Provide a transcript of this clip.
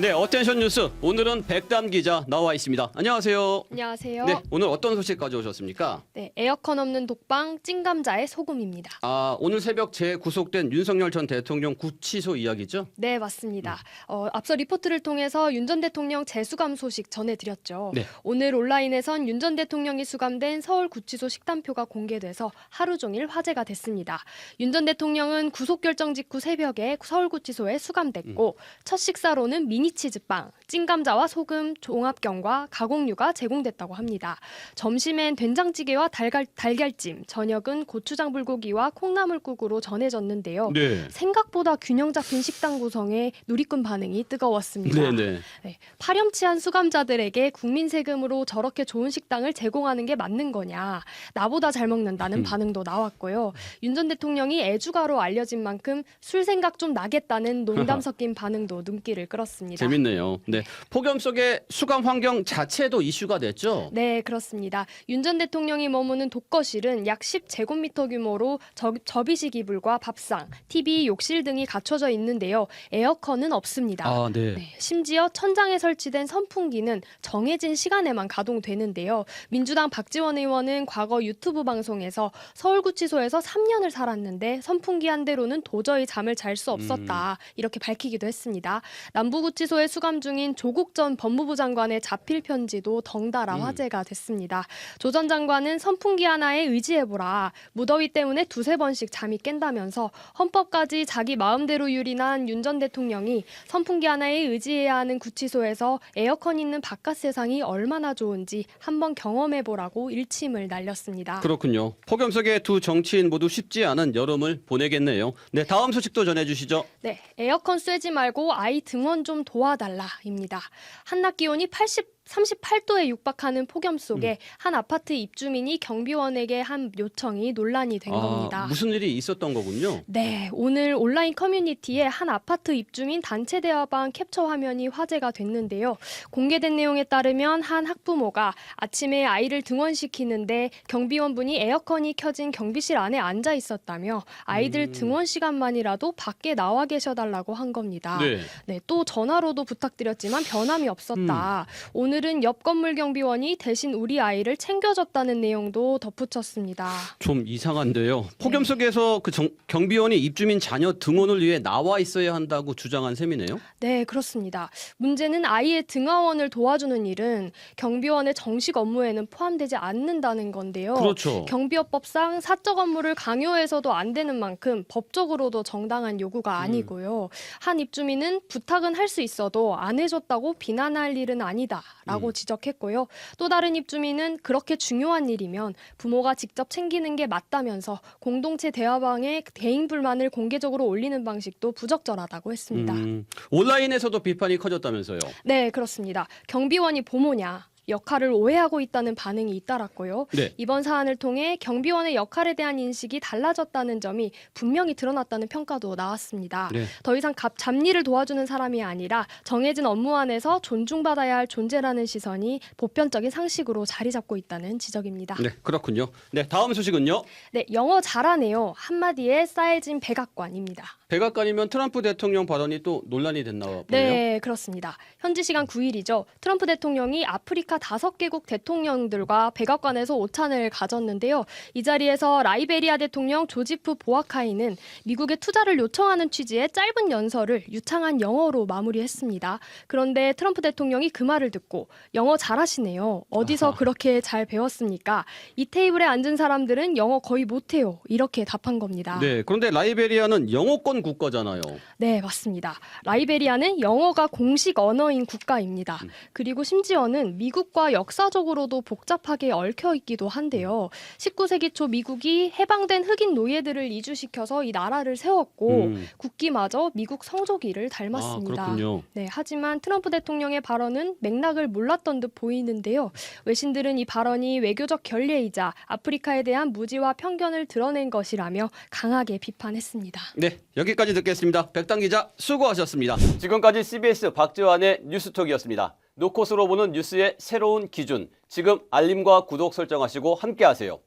네, 어텐션 뉴스 오늘은 백담 기자 나와 있습니다. 안녕하세요. 안녕하세요. 네, 오늘 어떤 소식 가져오셨습니까? 네, 에어컨 없는 독방 찐감자의 소금입니다. 오늘 새벽 재구속된 윤석열 전 대통령 구치소 이야기죠? 네, 맞습니다. 앞서 리포트를 통해서 윤 전 대통령 재수감 소식 전해드렸죠. 네. 오늘 온라인에선 윤 전 대통령이 수감된 서울구치소 식단표가 공개돼서 하루 종일 화제가 됐습니다. 윤 전 대통령은 구속 결정 직후 새벽에 서울구치소에 수감됐고 첫 식사로는 미니치즈빵, 찐감자와 소금, 종합경과 가공류가 제공됐다고 합니다. 점심엔 된장찌개와 달걀찜, 저녁은 고추장 불고기와 콩나물국으로 전해졌는데요. 네. 생각보다 균형 잡힌 식단 구성에 누리꾼 반응이 뜨거웠습니다. 네네. 네, 파렴치한 수감자들에게 국민 세금으로 저렇게 좋은 식당을 제공하는 게 맞는 거냐, 나보다 잘 먹는다는 반응도 나왔고요. 윤 전 대통령이 애주가로 알려진 만큼 술 생각 좀 나겠다는 농담 섞인 반응도 눈길을 끌었습니다. 재밌네요. 네, 폭염 속의 수감 환경 자체도 이슈가 됐죠? 네, 그렇습니다. 윤 전 대통령이 머무는 독거실은 약 10제곱미터 규모로 접이식 이불과 밥상, TV, 욕실 등이 갖춰져 있는데요. 에어컨은 없습니다. 네. 네, 심지어 천장에 설치된 선풍기는 정해진 시간에만 가동되는데요. 민주당 박지원 의원은 과거 유튜브 방송에서 서울구치소에서 3년을 살았는데 선풍기 한 대로는 도저히 잠을 잘 수 없었다, 이렇게 밝히기도 했습니다. 남부구치소에 수감 중인 조국 전 법무부 장관의 자필 편지도 덩달아 화제가 됐습니다. 조 전 장관은 선풍기 하나에 의지해보라, 무더위 때문에 두세 번씩 잠이 깬다면서 헌법까지 자기 마음대로 유린한 윤 전 대통령이 선풍기 하나에 의지해야 하는 구치소에서 에어컨 있는 바깥 세상이 얼마나 좋은지 한번 경험해보라고 일침을 날렸습니다. 그렇군요. 폭염 속의 두 정치인 모두 쉽지 않은 여름을 보내겠네요. 네, 다음 소식도 전해주시죠. 네, 에어컨 쐬지 말고 아이 등원 좀 도와달라입니다. 한낮 기온이 38도에 육박하는 폭염 속에 한 아파트 입주민이 경비원에게 한 요청이 논란이 된 겁니다. 무슨 일이 있었던 거군요. 네, 오늘 온라인 커뮤니티에 한 아파트 입주민 단체 대화방 캡처 화면이 화제가 됐는데요. 공개된 내용에 따르면 한 학부모가 아침에 아이를 등원시키는데 경비원분이 에어컨이 켜진 경비실 안에 앉아 있었다며 아이들 등원 시간만이라도 밖에 나와 계셔달라고 한 겁니다. 네. 네, 또 전화로도 부탁드렸지만 변함이 없었다. 오늘은 옆 건물 경비원이 대신 우리 아이를 챙겨줬다는 내용도 덧붙였습니다. 좀 이상한데요. 폭염 속에서 그 경비원이 입주민 자녀 등원을 위해 나와 있어야 한다고 주장한 셈이네요. 네, 그렇습니다. 문제는 아이의 등하원을 도와주는 일은 경비원의 정식 업무에는 포함되지 않는다는 건데요. 그렇죠. 경비업법상 사적 업무를 강요해서도 안 되는 만큼 법적으로도 정당한 요구가 아니고요. 한 입주민은 부탁은 할 수 있어도 안 해줬다고 비난할 일은 아니다라고 지적했고요. 또 다른 입주민은 그렇게 중요한 일이면 부모가 직접 챙기는 게 맞다면서 공동체 대화방에 개인 불만을 공개적으로 올리는 방식도 부적절하다고 했습니다. 온라인에서도 비판이 커졌다면서요. 네, 그렇습니다. 경비원이 부모냐, 역할을 오해하고 있다는 반응이 잇따랐고요. 네. 이번 사안을 통해 경비원의 역할에 대한 인식이 달라졌다는 점이 분명히 드러났다는 평가도 나왔습니다. 네. 더 이상 잡일을 도와주는 사람이 아니라 정해진 업무 안에서 존중받아야 할 존재라는 시선이 보편적인 상식으로 자리 잡고 있다는 지적입니다. 네, 그렇군요. 네, 다음 소식은요. 네, 영어 잘하네요. 한마디에 쌓여진 백악관입니다. 백악관이면 트럼프 대통령 발언이 또 논란이 됐나 보네요. 네, 그렇습니다. 현지 시간 9일이죠. 트럼프 대통령이 아프리카 5개국 대통령들과 백악관에서 오찬을 가졌는데요. 이 자리에서 라이베리아 대통령 조지프 보아카이는 미국에 투자를 요청하는 취지의 짧은 연설을 유창한 영어로 마무리했습니다. 그런데 트럼프 대통령이 그 말을 듣고 영어 잘하시네요. 어디서 그렇게 잘 배웠습니까? 이 테이블에 앉은 사람들은 영어 거의 못해요. 이렇게 답한 겁니다. 네, 그런데 라이베리아는 영어권 국가잖아요. 네, 맞습니다. 라이베리아는 영어가 공식 언어인 국가입니다. 그리고 심지어는 미국과 역사적으로도 복잡하게 얽혀 있기도 한데요. 19세기 초 미국이 해방된 흑인 노예들을 이주시켜서 이 나라를 세웠고 국기마저 미국 성조기를 닮았습니다. 그렇군요. 네, 하지만 트럼프 대통령의 발언은 맥락을 몰랐던 듯 보이는데요. 외신들은 이 발언이 외교적 결례이자 아프리카에 대한 무지와 편견을 드러낸 것이라며 강하게 비판했습니다. 네, 여기까지 듣겠습니다. 백당 기자 수고하셨습니다. 지금까지 CBS 박지환의 뉴스톡이었습니다. 노컷으로 보는 뉴스의 새로운 기준. 지금 알림과 구독 설정하시고 함께하세요.